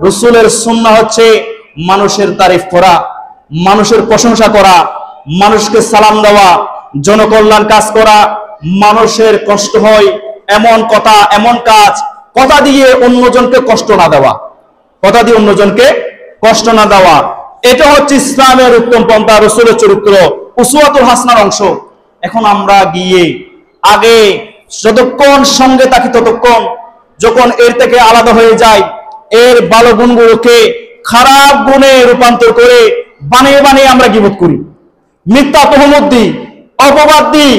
রাসূলের সুন্নাহ হচ্ছে মানুষের তারিফ করা, মানুষের প্রশংসা করা, মানুষকে সালাম দেওয়া, জনকল্যাণ কাজ করা, মানুষের কষ্ট হয় এমন কথা এমন কাজ, কথা দিয়ে অন্যজনকে কষ্ট না দেওয়া, কথা দিয়ে অন্যজনকে কষ্ট না দেওয়া, এটা হচ্ছে ইসলামের উত্তম পন্থা, রাসূলের চরিত্র, উসওয়াতুল হাসানার অংশ। এখন আমরা গিয়ে আগে যতক্ষণ সঙ্গে থাকি ততক্ষণ, যখন এর থেকে আলাদা হয়ে যায় এর ভালো গুণগুলোকে খারাপ গুণে রূপান্তর করে বানিয়ে বানিয়ে আমরা গীবত করি, মিথ্যা তহমত দিই, অপবাদ দিই।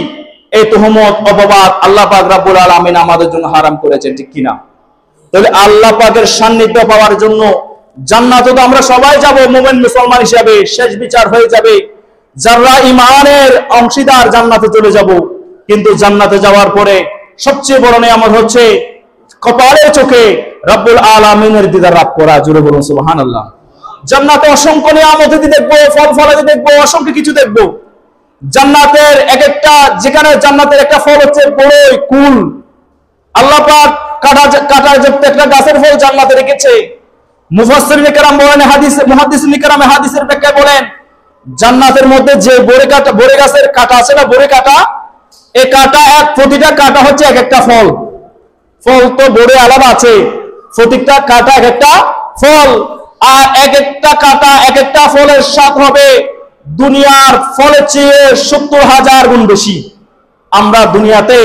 এই তহমত অপবাদ আল্লাহ পাক রব্বুল আলামিন আমাদের জন্য হারাম করেছেন, ঠিক কিনা? তাহলে আল্লাহ পাকের সান্নিধ্য পাওয়ার জন্য জান্নাতে তো আমরা সবাই যাব মুমিন মুসলমান হিসাবে, শেষ বিচার হয়ে যাবে, যারা ঈমানের অংশীদার জান্নাতে চলে যাব। কিন্তু জান্নাতে যাওয়ার পরে সবচেয়ে বড় নিয়ামত হচ্ছে কপালের চোখে রব্বুল আলামিনের দিদার লাভ করা। জোরে বলুন সুবহানাল্লাহ। জান্নাতে অসংখ্য নিয়ামত দেখবো, ফল ফলাদি দেখবো, অসংখ্য কিছু দেখবো। জান্নাতের এক একটা, যেখানে জান্নাতের একটা ফল হচ্ছে বড়ই কুল, আল্লাহ পাক কাটা একটা গাছের ফল জান্নাতে রেখেছে। মুফাসসিরিনে কেরাম বলেন, মুহাদ্দিসিনে কেরাম হাদিসের ব্যাখ্যা বলেন, জান্নাতের মধ্যে যে বড়ে গাছের কাটা আছে না, বড়ে কাটা, এই কাটা প্রতিটা কাটা হচ্ছে এক একটা ফল। ফল তো বড়ে আলাদা আছে, প্রতিটা কাটা এক একটা ফল, আর এক একটা কাটা এক একটা ফলের স্বাদ হবে দুনিয়ার ফলের চেয়ে 70,000 গুণ বেশি। আমরা দুনিয়াতে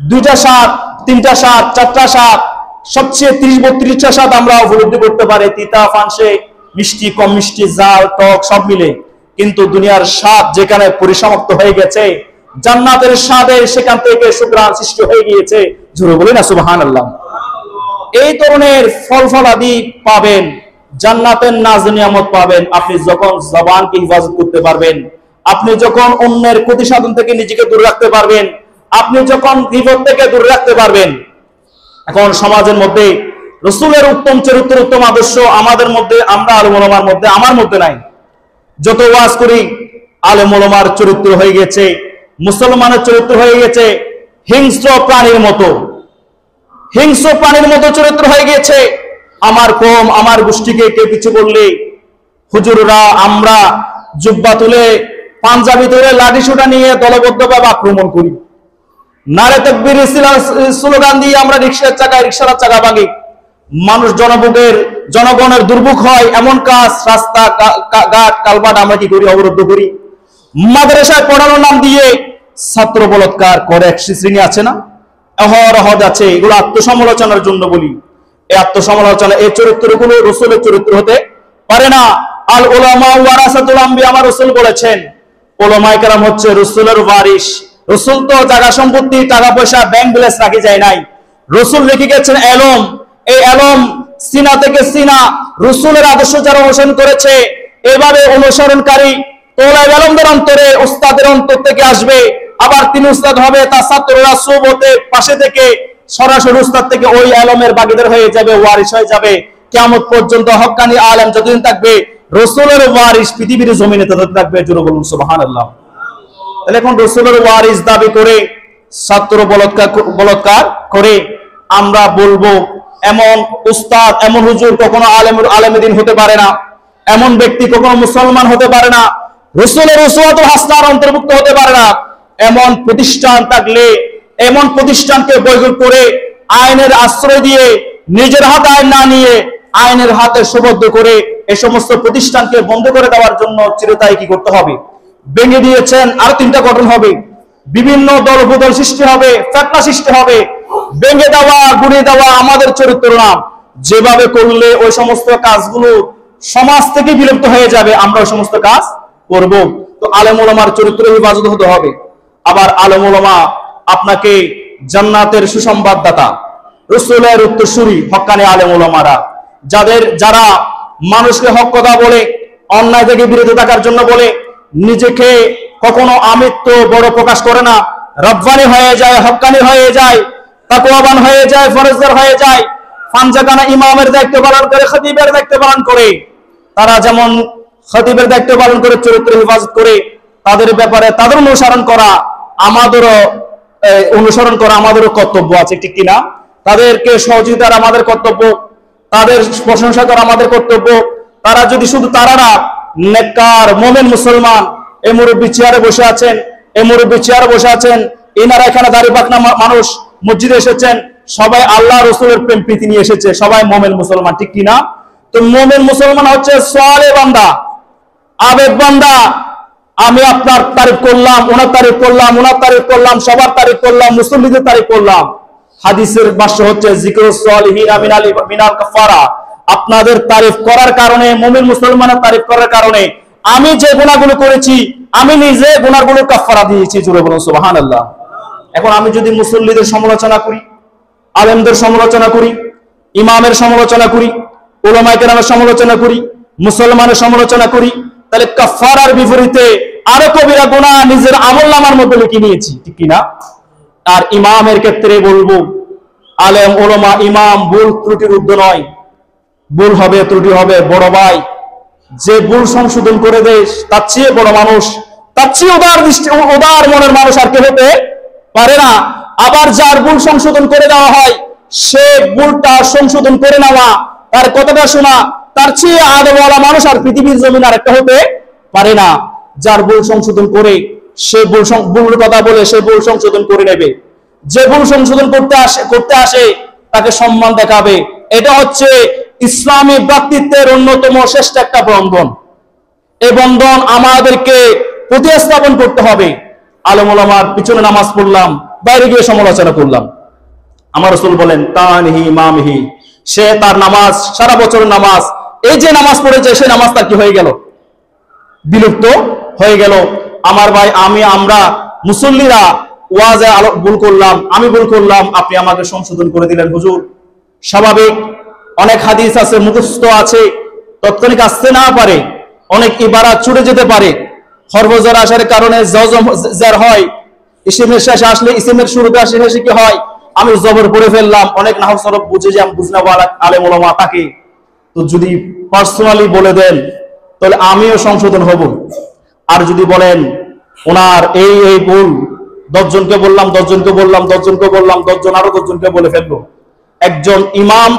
2টা স্বাদ, 3টা স্বাদ, 4টা স্বাদ, সবচেয়ে 30-32টা স্বাদ আমরা উপলব্ধি করতে পারি, তিতা, ফানসে, মিষ্টি, কম মিষ্টি, ঝাল, টক সব মিলে। কিন্তু দুনিয়ার স্বাদ যেখানে পরিসমাপ্ত হয়ে গেছে, জান্নাতের স্বাদে সেখান থেকে সুঘ্রাণ সৃষ্টি হয়ে গিয়েছে। জোরে বলি না সুবহানাল্লাহ। এই ধরনের ফল ফলাদি পাবেন, জান্নাতের নাজ নিয়ামত পাবেন আপনি যখন জবানকে হিফাজত করতে পারবেন, আপনি যখন অন্যের ক্ষতি সাধন থেকে নিজেকে দূরে রাখতে পারবেন, আপনি যখন বিপদ থেকে দূরে রাখতে পারবেন। এখন সমাজের মধ্যে রাসূলের উত্তম চরিত্র, উত্তম আদর্শ আমাদের মধ্যে, আমরা আলেম ওলামার মধ্যে, আমার মধ্যে নাই। যত ওয়াজ করি আলেম ওলামার চরিত্র হয়ে গেছে, মুসলমানের চরিত্র হয়ে গেছে হিংস্র প্রাণীর মতো, হিংস্র প্রাণীর মতো চরিত্র হয়ে গেছে। আমার কম, আমার গোষ্ঠীকে কেউ কিছু বললে হুজুররা আমরা জুব্বা তুলে পাঞ্জাবি ধরে লাঠি সোটা নিয়ে দলবদ্ধভাবে আক্রমণ করি, নারে তাকবীর স্লোগান দিয়ে আমরা রিকশার চাকা ভাঙি, মানুষ জনগণের দুর্ভোগ হয় এমন কাজ, রাস্তা ঘাট কালভার্ট আমরা কি করি, অবরুদ্ধ করি। মাদ্রাসায় পড়ানোর নাম দিয়ে ছাত্র বলাৎকার করে এক শ্রেণী আছে না, অহরহ আছে। এগুলো আত্মসমালোচনার জন্য বলি। এই আত্মসমালোচনা, এই চরিত্রগুলো রাসূলের চরিত্র হতে পারে না। আল উলামা ওয়ারাসাতুল আম্বিয়া, আমার রাসূল বলেছেন উলামায়ে কেরাম হচ্ছে রাসূলের ওয়ারিস। রাসূল তো জায়গা সম্পত্তি, টাকা পয়সা, ব্যাংক ব্যালেন্স রাখি যায় নাই। রাসূল লিখে গেছেন এলম। এই এলম সিনা থেকে সিনা, রাসূলের আদর্শ যারা অনুসরণ করেছে, এভাবে অনুসরণকারী তোলায় এলমদের অন্তরে উস্তাদের অন্তর থেকে আসবে। আবার তিনি উস্তাদ হবে, তার ছাত্ররা সুবতে পাশে থেকে সরাসরি উস্তাদ থেকে ওই আলমের ভাগীদার হয়ে যাবে, ওয়ারিস হয়ে যাবে। কিয়ামত পর্যন্ত হক্কানি আলেম যতদিন থাকবে, রাসূলের ওয়ারিস পৃথিবীর জমিনে ততদিন থাকবে। জোরে বলুন সুবহানাল্লাহ। তাহলে এখন রাসূলের ওয়ারিস দাবি করে ছাত্র বলাৎকার করে আমরা বলবো এমন উস্তাদ, এমন হুজুর কখনো আলেমে দ্বীন হতে পারে না, এমন ব্যক্তি কখনো মুসলমান হতে পারে না, রাসূলের উসওয়াতুল হাসানার অন্তর্ভুক্ত হতে পারে না। এমন প্রতিষ্ঠান থাকলে, এমন প্রতিষ্ঠানকে বৈধ করে আইনের আশ্রয় দিয়ে, নিজের হাতে আইন না নিয়ে আইনের হাতে সুবদ্ধ করে এই সমস্ত প্রতিষ্ঠানকে বন্ধ করে দেওয়ার জন্য চিরতাই কি করতে হবে? ভেঙে দিয়েছেন, আর 3টা গঠন হবে, বিভিন্ন দল উপদল সৃষ্টি হবে, ফিতনা সৃষ্টি হবে। ভেঙে দেওয়া, গুড়িয়ে দেওয়া আমাদের চরিত্র না। যেভাবে করলে ওই সমস্ত কাজগুলো সমাজ থেকে বিলুপ্ত হয়ে যাবে, আমরা ওই সমস্ত কাজ করব। তো আলেম ওলামার চরিত্র হেফাজত হতে হবে। আবার আলেম ওলামা আপনাকে জান্নাতের সুসংবাদদাতা, রাসূলের উত্তরসূরি হক্কানি আলেম ওলামারা, যারা মানুষকে হক কথা বলে, অন্যায় থেকে বিরত থাকার জন্য বলে, নিজেকে কখনো আমিত্ব বড় প্রকাশ করে না, রব্বানি হয়ে যায়, হক্কানি হয়ে যায়, তাকওয়াবান হয়ে যায়, ফরজদার হয়ে যায়, পাঞ্জাখানা ইমামের দায়িত্ব পালন করে, খতিবের দায়িত্ব পালন করে। তারা যেমন খতিবের দায়িত্ব পালন করে, চরিত্র হেফাজত করে, তাদের ব্যাপারে তাদের অনুসরণ করা আমাদেরও কর্তব্য আছে, ঠিক কিনা? তাদেরকে সহযোগিতার আমাদের কর্তব্য, তাদের প্রশংসা করা আমাদের কর্তব্য। তারা যদি শুধু তারা না, নেককার মুমিন মুসলমান, এই মুরব্বী চেয়ারে বসে আছেন, এই মুরব্বী চেয়ারে বসে আছেন, এনারা এখানে দাঁড়িয়ে পাকনা মানুষ মসজিদে এসেছেন, সবাই আল্লাহ রসুলের প্রেম প্রীতি নিয়ে এসেছে, সবাই মুমিন মুসলমান, ঠিক কিনা? তো মুমিন মুসলমান হচ্ছে সালেহ বান্দা, আবেদ বান্দা। আমি আপনার তারিফ করলাম, ওনার তারিফ করলাম, ওনার তারিফ করলাম, সবার তারিফ করলাম, মুসল্লিদের তারিফ করলাম। হাদিসের ভাষ্য হচ্ছে যিকরুস সালিহিনা মিনাল কাফারা। আপনাদের তারিফ করার কারণে, মুমিন মুসলমানের তারিফ করার কারণে আমি যে গুনাহগুলো করেছি, আমি নিজে গুনাহগুলো কাফারা দিয়েছি। জোরে বলুন সুবহানাল্লাহ। এখন আমি যদি মুসল্লিদের সমালোচনা করি, আলেমদের সমালোচনা করি, ইমামের সমালোচনা করি, উলামায়ে কেরামের সমালোচনা করি, মুসলমানের সমালোচনা করি, তাহলে কাফারার বিপরীতে আরো কবিরা গুনাহ নিজের আমলনামার মধ্যে লিখে নিয়েছি, ঠিক কিনা? আর ইমামের ক্ষেত্রে বলবো, আলেম উলামা ইমাম ভুল ত্রুটির ঊর্ধ্বে নয়। ভুল হবে, ত্রুটি হবে, বড় ভাই যে ভুল সংশোধন করে দেয় তার চেয়ে বড় মানুষ, তার চেয়ে উদার মনের মানুষ আর কে হতে পারে না। আবার যার ভুল সংশোধন করে দেওয়া হয়, সে ভুলটা সংশোধন করে নেওয়া, তার কথাটা শোনা, তার চেয়ে আদবওয়ালা মানুষ আর পৃথিবীর জমিন আর একটা হতে পারে না। যার ভুল সংশোধন করে, সে ভুল কথা বলে সে ভুল সংশোধন করে নেবে। যে ভুল সংশোধন করতে আসে তাকে সম্মান দেখাবে। এটা হচ্ছে ইসলামী ভ্রাতৃত্বের অন্যতম শ্রেষ্ঠ একটা বন্ধন। এই বন্ধন আমাদেরকে প্রতিস্থাপন করতে হবে। আলেম ওলামার পিছনে নামাজ পড়লাম, বাইরে গিয়ে সমালোচনা করলাম। আমার রাসূল বলেন তানহি ইমামহি, সে তার নামাজ, সারা বছরের নামাজ, এই যে নামাজ পড়েছে সেই নামাজ তার কি হয়ে গেল? বিলুপ্ত হয়ে গেল। আমার ভাই, আমরা মুসল্লিরা ওয়াজে ভুল করলাম, আমি ভুল করলাম, আপনি আমাকে সংশোধন করে দিলেন হুজুর। স্বাভাবিক, অনেক হাদিস আছে, মুখস্থ আছে, তৎক্ষণিক আসতে না পারে, অনেক ইবারাত ছুটে যেতে পারে। হরফজর আসার কারণে জের হয়, ইসমের শেষে আসলে, ইসমের শুরুতে আসলে শেষে কি হয়? আমি জবর পড়ে ফেললাম। অনেক নাহব সরফ বুঝে যে আমি বুঝনা ওয়ালা আলেম ওলামা থাকে, তো যদি পার্সোনালি বলে দেন তাহলে আমিও সংশোধন হব। আর যদি বলেন ওনার এই এই ভুল, 10 জনকে বললাম, 10 জনকে বললাম, 10 জনকে বললাম, 10 জন আরো 10 জনকে বলে ফেলবো। একজন ইমাম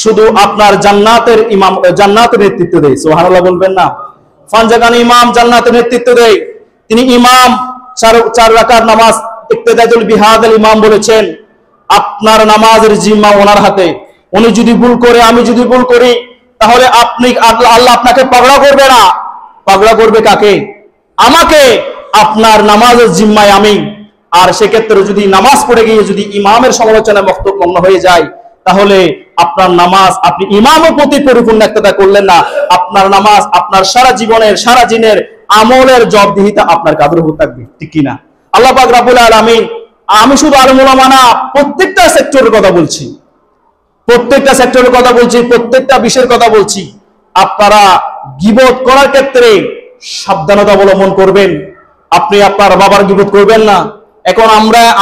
শুধু আপনার জান্নাতের ইমাম, জান্নাতের নেতৃত্ব দেয়। সুবহানাল্লাহ বলবেন না? ফানজাগানি ইমাম জান্নাতের নেতৃত্ব দেয়। তিনি ইমাম, 4 রাকাত নামাজ ইক্তেদাতুল বিহাদাল ইমাম বলেছেন, আপনার নামাজের জিম্মা ওনার হাতে। উনি যদি ভুল করে, আমি যদি ভুল করি, তাহলে আল্লাহ আপনাকে পাগড়া করবে না। পাগড়া করবে কাকে? আমাকে। আপনার নামাজের জিম্মায় আমি। আর সেক্ষেত্রে যদি নামাজ পড়ে গিয়ে যদি ইমামের সমালোচনায় মগ্ন হয়ে যায়, তাহলে আপনার নামাজ, আপনি ইমামের প্রতি পরিপূর্ণ ইক্তেদা করলেন না। আপনার নামাজ, আপনার সারা জীবনের, সারা দিনের আমলের জবাবদিহিতা আপনার কাঁধের উপর থাকবে, ঠিক কিনা? আল্লাহ পাক রব্বুল আলামিন, আমি শুধু আলেম ওলামা না, প্রত্যেকটা সেক্টরের কথা বলছি, প্রত্যেকটা সেক্টরের কথা বলছি, প্রত্যেকটা বিষয়ের কথা বলছি। আপনারা গীবত করার ক্ষেত্রে সাবধানতা অবলম্বন করবেন। আপনি আপনার বাবার গীবত করবেন না। এখন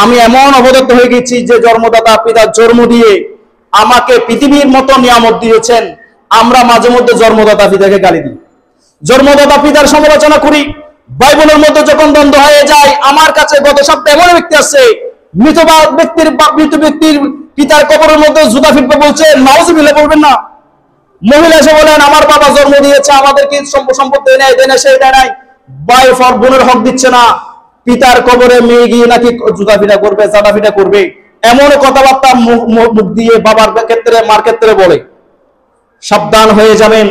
আমি এমন অবদত্ত হয়ে গেছি যে জন্মদাতা পিতা জন্ম দিয়ে আমাকে পৃথিবীর মতো নিয়ামত দিয়েছেন, আমরা মাঝে মধ্যে জন্মদাতা পিতাকে গালি দিই, জন্মদাতা পিতার সমালোচনা করি। ভাই বোনের মধ্যে যখন দ্বন্দ্ব হয়ে যায়, আমার কাছে গত সপ্তাহে এমন ব্যক্তি আছে, মৃত ব্যক্তির পিতার কবরের মধ্যে জুতা ফিরবে বলছে, নাউজুবিল্লাহ বলবেন না। মহিলা এসে বলেন আমার বাবা জন্ম দিয়েছে, আমাদেরকে সম্পদ দেয় নাই, সেই দেয় নাই, ভাই ফর বোনের হক দিচ্ছে না, পিতার কবরে মেয়ে গিয়ে নাকি জুতা ফিটা করবে, চাঁদা ফিটা করবে, এমন কথাবার্তা মুখ দিয়ে বাবার ক্ষেত্রে, মার ক্ষেত্রে বলে। সাবধান হয়ে যাবেন,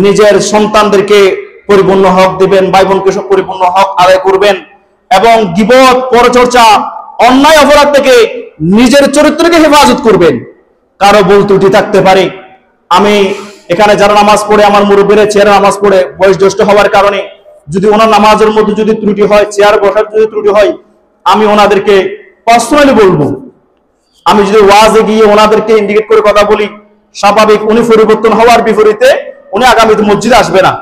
নিজের সন্তানদেরকে পরিপূর্ণ হক দিবেন, ভাই বোনকে পরিপূর্ণ হক আদায় করবেন, এবং গীবত, পরচর্চা, অন্যায় অপরাধ থেকে নিজের চরিত্রকে হেফাজত করবেন। কারো ভুল ত্রুটি থাকতে পারে। আমি এখানে যারা নামাজ পড়ে, আমার মুরব্বীরা চেয়ারে নামাজ পড়ে, বয়স জ্যেষ্ঠ হওয়ার কারণে যদি ওনার নামাজের মধ্যে যদি ত্রুটি হয়, চেয়ার বসার যদি ত্রুটি হয়, আমি ওনাদেরকে পার্সোনালি বলবো। আমি যদি ওয়াজে গিয়ে ওনাদেরকে ইন্ডিকেট করে কথা বলি, স্বাভাবিক উনি পরিবর্তন হওয়ার বিপরীতে উনি আগামীতে মসজিদে আসবে না।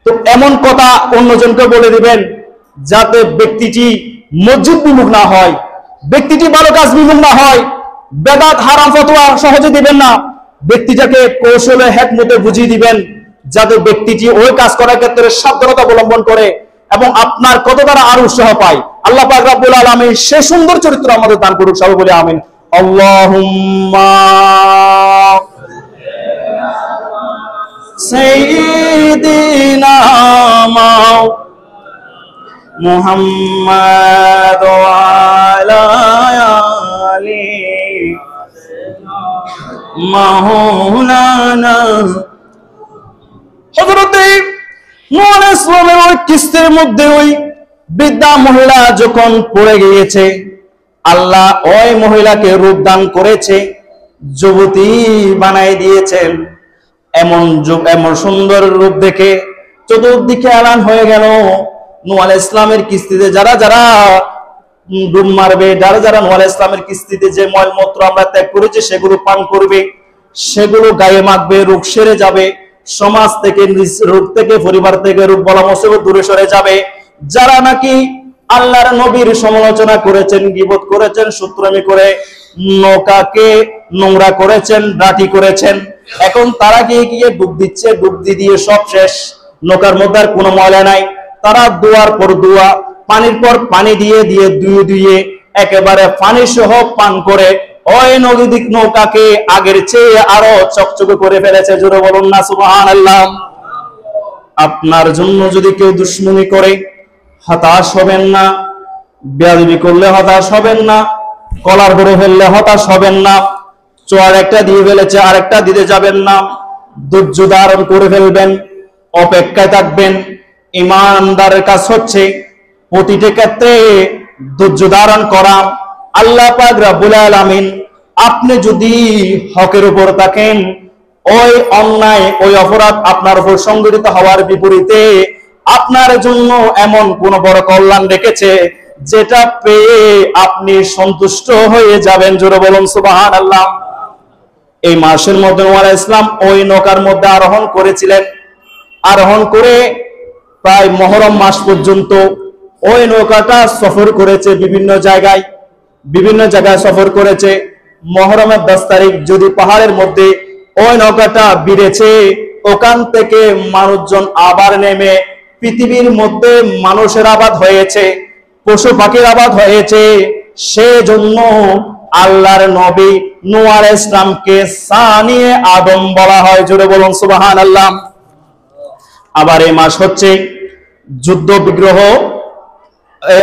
তো এমন কথা অন্যজনকে বলে দিবেন যাতে ব্যক্তিটি মসজিদ বিমুখ না হয়, ব্যক্তিটি ভালো কাজ বিমুখ না হয়। বেদাত হারাম ফতোয়া সহজে দিবেন না, ব্যক্তিটাকে কৌশলে হেকমতে বুঝিয়ে দিবেন যাতে ব্যক্তিটি ওই কাজ করার ক্ষেত্রে সাবধানতা অবলম্বন করে এবং আপনার কত দ্বারা আরো উৎসাহ পায়। আল্লাহ পাক রব্বুল আলামিন সে সুন্দর চরিত্র আমাদের দান করুক, সবাই বলে আমিন। আল্লাহুম্মা সাইয়্যিদিনা মুহাম্মাদ ওয়া আলা আলি মাওলানা। হযরত নূহ আলাইহিস সালামের ওই কিস্তির মধ্যে ওই বৃদ্ধা মহিলা যখন পড়ে গিয়েছে, আল্লাহ ওই মহিলাকে রূপ দান করেছে, যুবতী বানাই দিয়েছেন। এমন সুন্দর রূপ দেখে চতুর্দিকে এলান হয়ে গেল, নূহ আলাইহিস সালামের কিস্তিতে যারা যারা ডুব মারবে, যারা যারা নূহ আলাইহিস সালামের কিস্তিতে যে মলমূত্র আমরা ত্যাগ করেছি সেগুলো পান করবে, সেগুলো গায়ে মাখবে, রোগ সেরে যাবে, সমাজ থেকে, রোগ থেকে, পরিবার থেকে রোগ বলা মুসিবত দূরে সরে যাবে। যারা নাকি আল্লাহর নবীর সমালোচনা করেছেন, গীবত করেছেন, সূত্রামি করে নৌকাকে নোংরা করেছেন, ডাটি করেছেন, এখন তারা গিয়ে গিয়ে ডুব দিচ্ছে, ডুব দিয়ে সব শেষ, নৌকার মধ্যে আর কোনো ময়লা নাই। তারা দোয়ার পর দোয়া, পানির পর পানি দিয়ে দিয়ে ধুয়ে ধুয়ে একেবারে পানি সহ পান করে ওই নদীর নৌকাকে আগের চেয়ে আরো চকচকে করে ফেলেছে। জোরে বলুন না সুবহানাল্লাহ। আপনার জন্য যদি কেউ দুশ্মনী করে, হতাশ হবেন না। বেয়াদবি করলে হতাশ হবেন না, কলার ধরে ফেললে হতাশ হবেন না, চোয়ার একটা দিয়ে ফেলেছে আরেকটা দিতে যাবেন না, ধৈর্য ধারণ করে ফেলবেন, অপেক্ষায় থাকবেন। ইমানদারের কাজ হচ্ছে প্রতিটি ক্ষেত্রে ধৈর্য ধারণ করা। আল্লাহ পাক রব্বুল আলামিন আপনি যদি হকের উপর থাকেন, ওই অন্যায় ওই অপরাধ আপনার উপর সংঘটিত হওয়ার বিপরীতে আপনার জন্য এমন কোন বড় কল্যাণ রেখেছে যেটা পেয়ে আপনি সন্তুষ্ট হয়ে যাবেন। জোরে বলুন সুবহানাল্লাহ। এই মাসের মধ্যে নূহ আলাইহিস সালাম ওই নৌকার মধ্যে আরোহণ করেছিলেন। আরোহণ করে প্রায় মুহররম মাস পর্যন্ত ওই নৌকাটা সফর করেছে, বিভিন্ন জায়গায় সফর করেছে। মুহররমের 10 তারিখ যদি পাহাড়ের মধ্যে ওই নৌকাটা ভিড়েছে, ওখান থেকে মানুষজন আবার নেমে পৃথিবীর মধ্যে মানুষের আবাদ হয়েছে, পশু পাখির আবাদ হয়েছে। সেজন্য আল্লাহর নবী নূহ আলাইহিস সালামকে সানিয়ে আদম বলা হয়। জোরে বলুন সুবহানাল্লাহ। আবার এই মাস হচ্ছে যুদ্ধ বিগ্রহ,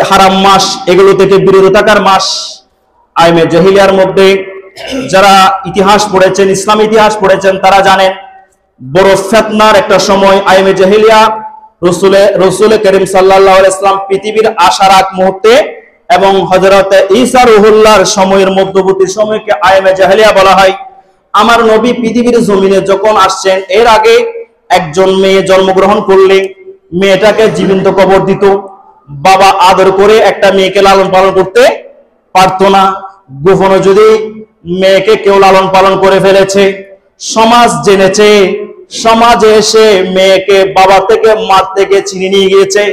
হারাম মাস, এগুলো থেকে বিরত থাকার মাস। আইমে জাহিলিয়ার মধ্যে যারা ইতিহাস পড়েছেন, ইসলাম ইতিহাস পড়েছেন, তারা জানেন বড় ফিতনার একটা সময় আইমে জাহিলিয়া। রাসূল করিম সাল্লাল্লাহু আলাইহি ওয়াসাল্লাম পৃথিবীর আসার আগ মুহূর্তে এবং হযরত ঈসা রুহুল্লাহর সময়ের মধ্যবর্তী সময়কে আইমে জাহিলিয়া বলা হয়। আমার নবী পৃথিবীর জমিনে যখন আসছেন, এর আগে একজন মেয়ে জন্মগ্রহণ করলে মেয়েটাকে জীবন্ত কবর দিত। বাবা আদর করে একটা মেয়েকে লালন পালন করতে পারতো না। গোপনে যদি মেয়েকে কেউ লালন পালন করে ফেলেছে, সমাজ জেনেছে, সমাজে এসে মেয়েকে বাবা থেকে মা থেকে ছিনিয়ে নিয়ে গিয়েছে।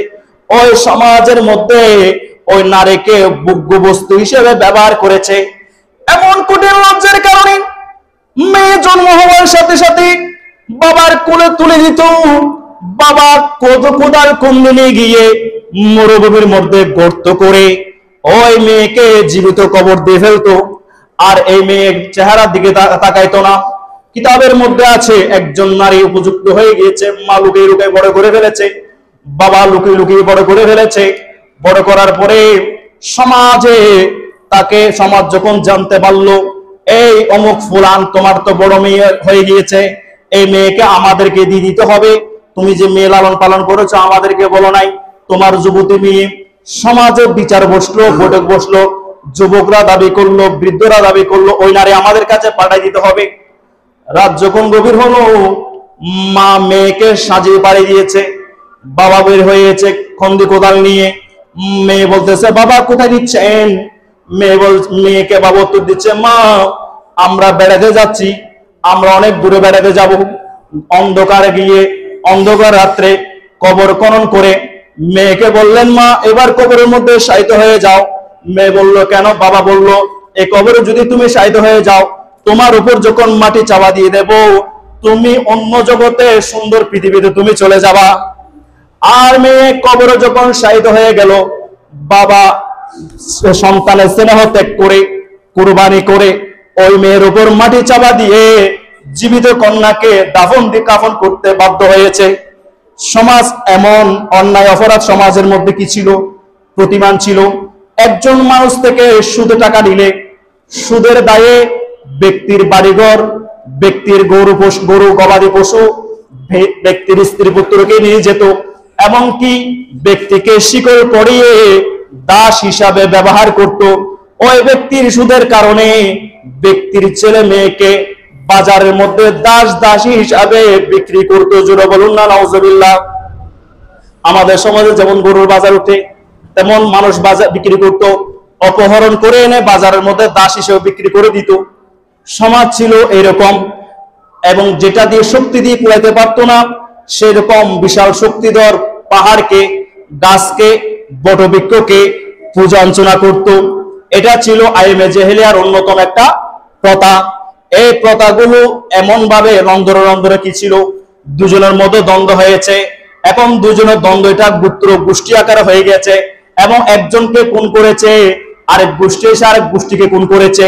ওই সমাজের মধ্যে ওই নারীকে ভোগ্য বস্তু হিসেবে ব্যবহার করেছে। এমন কঠিন লজ্জার কারণে মেয়ে জন্ম হওয়ার সাথে সাথে বাবার কোলে তুলে দিত। বাবা কোদাল কুন্দে নিয়ে গিয়ে মরুভূমির মধ্যে গর্ত করে ওই মেয়েকে জীবিত কবর দিয়ে ফেলতো। আর এই মেয়ের চেহারার দিকে তাকাইতো না। কিতাবের মধ্যে আছে একজন নারী উপযুক্ত হয়ে গিয়েছে, মা লুকিয়ে লুকিয়ে বড় করে ফেলেছে, বাবা লুকিয়ে লুকিয়ে বড় করে ফেলেছে। বড় করার পরে সমাজে তাকে সমাজ যখন জানতে পারলো, এই অমুক ফুলান তোমার তো বড় মেয়ে হয়ে গিয়েছে, এই মেয়েকে আমাদেরকে দিয়ে দিতে হবে, তুমি যে মেয়ে লালন পালন করেছো আমাদেরকে বলো নাই। তোমার যুবতী মেয়ে। সমাজে বিচার বসলো, বৈঠক বসলো, যুবকরা দাবি করলো, বৃদ্ধরা দাবি করলো ওই নারী আমাদের কাছে পাঠাই দিতে হবে। রাত যখন গভীর হলো, মা মেয়েকে সাজিয়ে পাড়ি দিয়েছে, বাবা বের হয়েছে খন্দি কোদাল নিয়ে। মেয়ে বলতেছে বাবা কোথায় দিচ্ছেন? মেয়েকে বাবা উত্তর দিচ্ছে, মা আমরা বেড়াতে যাচ্ছি, আমরা অনেক দূরে বেড়াতে যাব। অন্ধকারে গিয়ে অন্ধকার রাত্রে কবর খনন করে মেয়েকে বললেন, মা এবার কবরের মধ্যে শায়িত হয়ে যাও। মেয়ে বলল কেন? বাবা বলল, এই কবরে যদি তুমি শায়িত হয়ে যাও, তোমার উপর যখন মাটি চাপা দিয়ে দেব, তুমি অন্য জগতে সুন্দর পৃথিবীতে তুমি চলে যাবা। আর মেয়ে কবরে যখন শায়িত হয়ে গেল, বাবা সন্তানের স্নেহ ত্যাগ করে কুরবানি করে ওই মেয়ের উপর মাটি চাপা দিয়ে জীবিত কন্যাকে দাফন দিয়ে কাফন করতে বাধ্য হয়েছে। সমাজ এমন অন্যায় অপরাধ সমাজের মধ্যে কি ছিল? প্রতিমান ছিল। একজন মানুষ থেকে সুদে টাকা নিলে সুদের দায়ে ব্যক্তির বাড়িঘর, ব্যক্তির গরু গবাদি পশু, ব্যক্তির স্ত্রী পুত্রকে নিয়ে যেত, এমনকি ব্যক্তিকে শিকল পরিয়ে দাস হিসাবে ব্যবহার করত। ওই ব্যক্তির সুদের কারণে ব্যক্তির ছেলে মেয়েকে বাজারের মধ্যে দাসী হিসাবে বিক্রি করতো। জোরে বলুন না নাউজুবিল্লাহ। আমাদের সমাজে যেমন গরুর বাজার উঠে, তেমন মানুষ বাজার বিক্রি করত, অপহরণ করে এনে বাজারের মধ্যে দাস হিসেবে বিক্রি করে দিত। সমাজ ছিল এরকম, এবং যেটা দিয়ে শক্তি দিয়ে কুলাইতে পারতো না, সেরকম বিশাল শক্তিধর পাহাড়কে, গাছকে, বটবৃক্ষকে পূজা অর্চনা করত। এটা ছিল আইমে জেহেলিয়ার অন্যতম একটা প্রথা। এই প্রথাগুলো এমন ভাবে রন্ধরে কি ছিল, দুজনের মধ্যে দ্বন্দ্ব হয়েছে। এখন দুজনের দ্বন্দ্ব এটা গোষ্ঠী আকারে হয়ে গেছে, এবং একজনকে খুন করেছে, আরেক গোষ্ঠী এসে আরেক গোষ্ঠীকে খুন করেছে।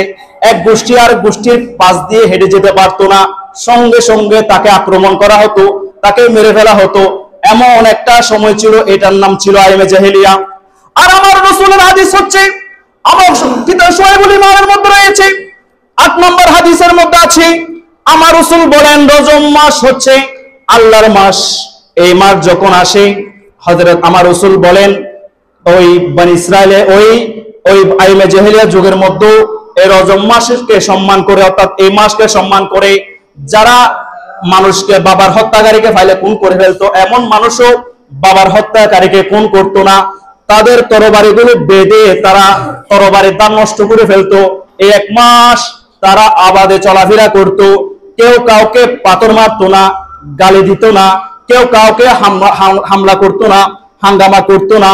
এক গোষ্ঠী আরেক গোষ্ঠীর পাশ দিয়ে হেঁটে যেতে পারতো না, সঙ্গে সঙ্গে তাকে আক্রমণ করা হতো, তাকে মেরে ফেলা হতো। এমন একটা সময় ছিল, এটার নাম ছিল আইমে জাহেলিয়া। আর আমার রাসূলের হাদিস হচ্ছে, আমার কিতাব সোহাইবুল ঈমানের মধ্যে রয়েছে 8 নম্বর হাদিসের মধ্যে আছে, আমার রাসূল বলেন রজব মাস হচ্ছে আল্লাহর মাস। এই মাস যখন আসে, হযরত আমার রাসূল বলেন ওই বনি ইসরায়েলে ওই আইমে জাহেলিয়া যুগের মধ্যে এই রজব মাসকে সম্মান করে, অর্থাৎ এই মাসকে সম্মান করে যারা মানুষকে বাবার হত্যাকারীকে ফাইলে খুন করে ফেলতো, এমন মানুষও বাবার হত্যাকারীকে খুন করতো না। তাদের তরবারিগুলো বেঁধে তারা তরবারির দান নষ্ট করে ফেলতো। এই 1 মাস তারা আবাদে চলাফেরা করত। কেউ কাউকে পাথর মারতো না, গালি দিত না, কেউ কাউকে হামলা করতো না, হাঙ্গামা করতো না।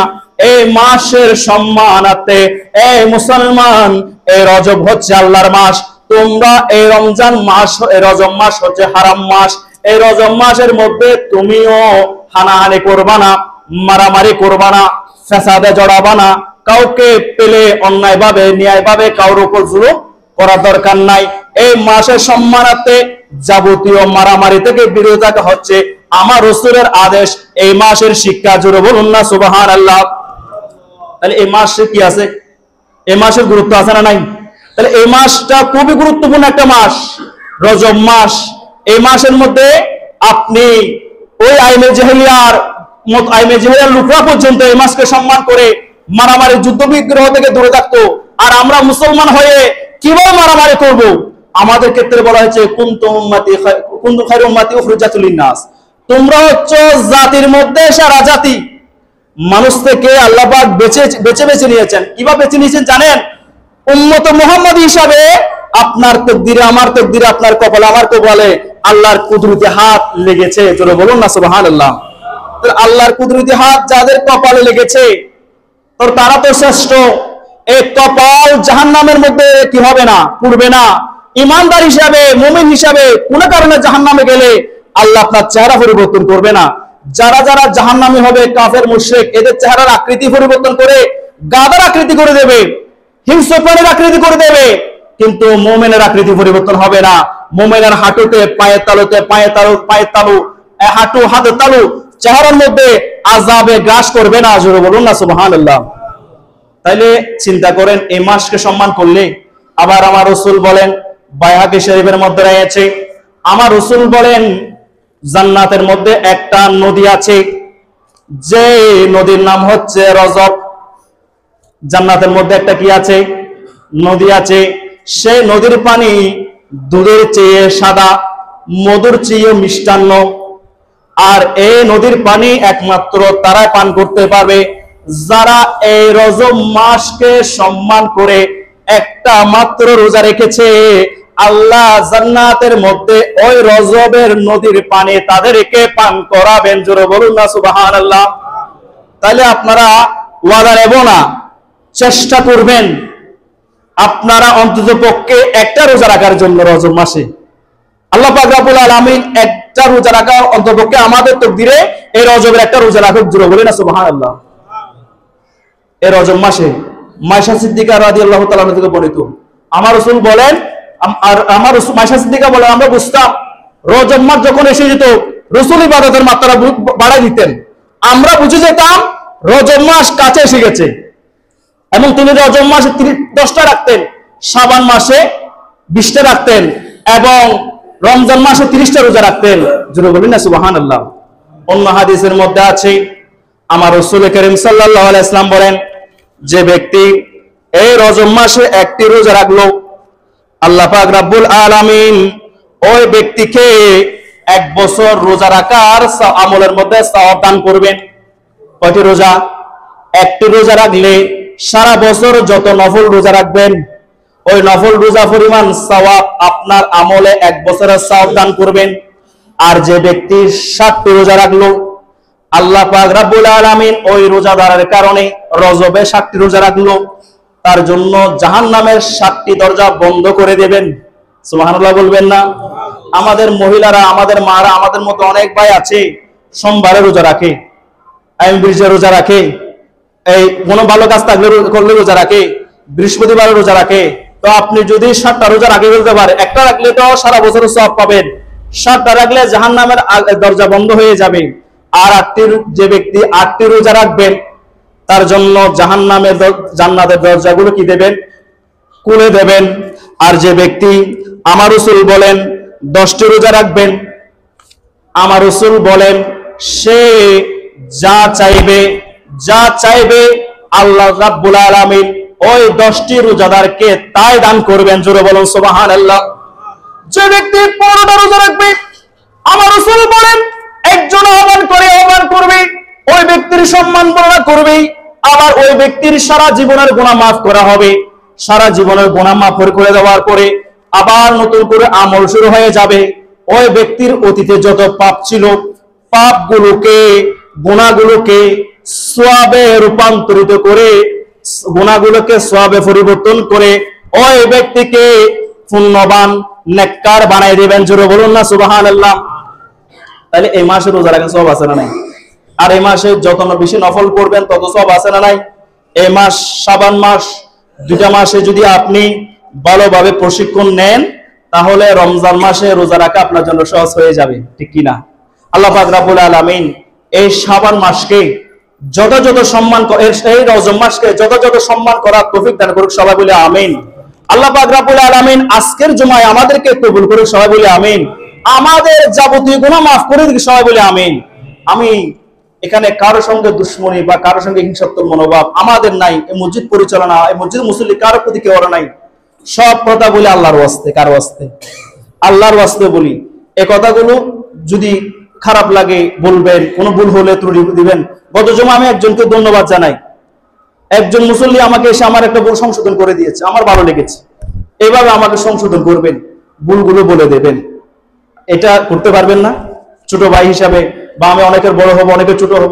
এই মাসের সম্মানার্থে এই মুসলমান, এই রজব হচ্ছে আল্লাহর মাস। তোমরা এই রমজান মাস, এই রজব মাস হচ্ছে হারাম মাস। এই রজব মাসের মধ্যে তুমিও হানাহানি করবা না, মারামারি করবা না, ফ্যাসাদে জড়াবা না, কাউকে পেলে অন্যায় ভাবে ন্যায় ভাবে কারোর উপর জুলুম করার দরকার নাই। এই মাসের সম্মানার্থে যাবতীয় মারামারি থেকে বিরত থাকা হচ্ছে আমার রাসূলের আদেশ। এই মাসের শিক্ষা, জোরে বলুন না সুবহানাল্লাহ। তাহলে এই মাসে কি আছে? এই মাসের গুরুত্ব আছে না নাই? তাহলে এই মাসটা খুবই গুরুত্বপূর্ণ একটা মাস, রজব মাস। এই মাসের মধ্যে আপনি ওই আইমে জাহেলিয়ার লোকরা পর্যন্ত এই মাসকে সম্মান করে মারামারি যুদ্ধ বিগ্রহ থেকে দূরে থাকতো। আর আমরা মুসলমান হয়ে কিভাবে মারামারি করব? আমাদের ক্ষেত্রে বলা হয়েছে কুনতুম খায়রুম উম্মাতি উখরিজাত লিন-নাস, তোমরা হচ্ছে জাতির মধ্যে সেরা জাতি। মানুষ থেকে আল্লাহ পাক বেছে নিয়েছেন। কিভাবে বেছে নিয়েছেন জানেন? উম্মত মুহাম্মদ হিসাবে আপনার তাকদীরে, আমার তাকদীরে, আপনার কপালে, আমার কপালে আল্লাহর কুদরতি হাত লেগেছে। জোরে বলুন না সুবহানাল্লাহ। তো আল্লাহর কুদরতি হাত যাদের কপালে লেগেছে, তো তারা তো শ্রেষ্ঠ। এই কপাল জাহান্নামের মধ্যে কি হবে না, পুড়বে না। ঈমানদার হিসাবে, মুমিন হিসাবে কোন কারণে জাহান্নামে গেলে আল্লাহ আপনার চেহারা পরিবর্তন করবে না। যারা যারা জাহান্নামী হবে, কাফের মুশরিক, এদের চেহারার আকৃতি পরিবর্তন করে গাধার আকৃতি করে দেবে, হিংস্র প্রাণীর আকৃতি করে দেবে, কিন্তু মুমিনের আকৃতি পরিবর্তন হবে না। মুমিনের হাঁটুতে, পায়ের তালু, হাঁটু, হাতের তালু, চেহারার মধ্যে আযাবে গ্রাস করবে না। জোরে বলুন না সুবহানাল্লাহ। তাইলে চিন্তা করেন, এই মাসকে সম্মান করলে। আবার আমার রাসূল বলেন, বাইহাকী শরীফের মধ্যে রয়েছে, আমার রাসূল বলেন জান্নাতের মধ্যে একটা নদী আছে, যে নদীর নাম হচ্ছে রজব। জান্নাতের মধ্যে একটা কি আছে? নদী আছে। সেই নদীর পানি দুধের চেয়ে সাদা, মধুর চেয়ে মিষ্টান্ন। আর এই নদীর পানি একমাত্র তারাই পান করতে পারবে যারা এই রজব মাসকে সম্মান করে একটা মাত্র রোজা রেখেছে। আল্লাহ জান্নাতের মধ্যে ওই রজবের নদীর পানি তাদেরকে পান করাবেন। জোরে বলুন না সুবহানাল্লাহ। তাহলে আপনারা ওয়াদা নেব না, চেষ্টা করবেন আপনারা অন্তত পক্ষে একটা রোজা রাখার জন্য রজব মাসে। আল্লাহ পাক রব্বুল আলামিন একটা রোজা রাখা অন্ততপক্ষে আমাদের তাকদীরে এই রজবের একটা রোজা রাখুক। জোরে বলেন না সুবহানাল্লাহ। এই রজব মাসে মাইশা সিদ্দিকা রাদিয়াল্লাহু তাআলা থেকে বর্ণিত, আমার রাসূল বলেন, আর আমার রাসূল মাইশা সিদ্দিকা বলেন, আমরা বুঝতাম রজব মাস যখন এসে যেত রাসূল ইবাদতের মাত্রা বাড়াই দিতেন। আমরা বুঝে যেতাম রজব মাস কাছে এসে গেছে, এবং তিনি রজব মাসে 10টা রাখতেন, শাবান মাসে 20টা রাখতেন, এবং রমজান মাসে 30টা রোজা রাখতেন। জোরে বলি না সুবহানাল্লাহ। অন্য হাদিসের মধ্যে আছে, আমার রাসূল করিম সাল্লাল্লাহু আলাইহি ওয়াসাল্লাম বলেন, যে ব্যক্তি এই রজব মাসে একটি রোজা রাখলো, আল্লাহ পাক রব্বুল আলামিন ওই ব্যক্তিকে 1 বছর রোজা রাখার আমলের মধ্যে সওয়াব দান করবেন। কয়টি রোজা? একটি রোজা রাখলে সারা বছর যত নফল রোজা রাখবেন, ওই নফল রোজা পরিমাণ সওয়াব আপনার আমলে 1 বছরের সওয়াব দান করবেন। আর যে ব্যক্তি 60টি রোজা রাখলো, আল্লাহ পাক রব্বুল আলামিন ওই রোজাদারের কারণে রজবে 60টি রোজা রাখলো, তার জন্য জাহান্নামের 60টি দরজা বন্ধ করে দেবেন। সুবহানাল্লাহ বলবেন না? আমাদের মহিলারা, আমাদের মারা, আমাদের মতো অনেক ভাই আছে সোমবারে রোজা রাখে, আইনবীর্যে রোজা রাখে, এই কোনো ভালো কাজ থাকলে করলে রোজা রাখে, বৃহস্পতিবারে রোজা রাখে। তো আপনি যদি 60টা রোজা রাখে ফেলতে পারেন, একটা রাখলে তো সারা বছর সওয়াব পাবেন, 60টা রাখলে জাহান্নামের দরজা বন্ধ হয়ে যাবে। আর যে ব্যক্তি 8টি রোজা রাখবেন, তার জন্য জাহান্নামের জান্নাতের দরজাগুলো কি দেবেন? খুলে দেবেন। আর যে ব্যক্তি, আমার রাসূল বলেন 10টি রোজা রাখবেন, আমার রাসূল বলেন সে যা চাইবে আল্লাহ রাব্বুল আলামিন ওই 10টি রোজাদারকে তাই দান করবেন। জোরে বলুন সুবহানাল্লাহ। যে ব্যক্তি 15টা রোজা রাখবে, আমার রাসূল বলেন একজন আহ্বান করবে, ওই ব্যক্তির সম্মান বর্ণনা করবে, আবার ওই ব্যক্তির সারা জীবনের গুনাহ মাফ করা হবে। সারা জীবনের গুনাহ মাফ করে দেওয়ার পরে আবার নতুন করে আমল শুরু হয়ে যাবে। ওই ব্যক্তির অতীতে যত পাপ ছিল, পাপগুলোকে, গুনাহগুলোকে সওয়াবে রূপান্তরিত করে, গুনাহগুলোকে সওয়াবে পরিবর্তন করে ওই ব্যক্তিকে পুণ্যবান, নেককার বানাই দিবেন। জোরে বলুন না সুবহানাল্লাহ। তাহলে এই মাসে রোজা রাখেন, সওয়াব আছে না নাই? আর এই মাসে যত বেশি নফল করবেন তত সওয়াব আছে না নাই? এই মাস, শাবান মাস, 2টা মাসে যদি আপনি ভালোভাবে প্রশিক্ষণ নেন, তাহলে রমজান মাসে রোজা রাখা আপনার জন্য সহজ হয়ে যাবে, ঠিক কি না? আল্লাহ পাক রব্বুল আলামিন এই শাবান মাসকে যথাযথ সম্মান, এই রজব মাসকে যথাযথ সম্মান করার তৌফিক দান করুক, সবাই বলে আমিন। আল্লাহ পাক রব্বুল আলামিন আজকের জুমায় আমাদেরকে কবুল করুক, সবাই বলে আমিন। আমাদের যাবতীয় গুনাহ মাফ করে দিক, সবাই বলে আমিন। আমি এখানে কারো সঙ্গে দুশ্মনী বা কারো সঙ্গে হিংসাত্মক মনোভাব আমাদের নাই। এই মসজিদ পরিচালনা, এই মসজিদ মুসল্লি কারো প্রতি কেউ নাই। সব কথা বলি আল্লাহর ওয়াস্তে, কার ওয়াস্তে? আল্লাহর ওয়াস্তে বলি। এই কথাগুলো যদি খারাপ লাগে বলবেন, কোনো ভুল হলে ত্রুটি দিবেন। গত জমা আমি একজনকে ধন্যবাদ জানাই, একজন মুসল্লি আমাকে এসে আমার একটা ভুল সংশোধন করে দিয়েছে, আমার ভালো লেগেছে। এইভাবে আমাকে সংশোধন করবেন, ভুলগুলো বলে দেবেন। এটা করতে পারবেন না ছোট ভাই হিসাবে, বা আমি অনেকের বড় হব, অনেকের ছোট হব।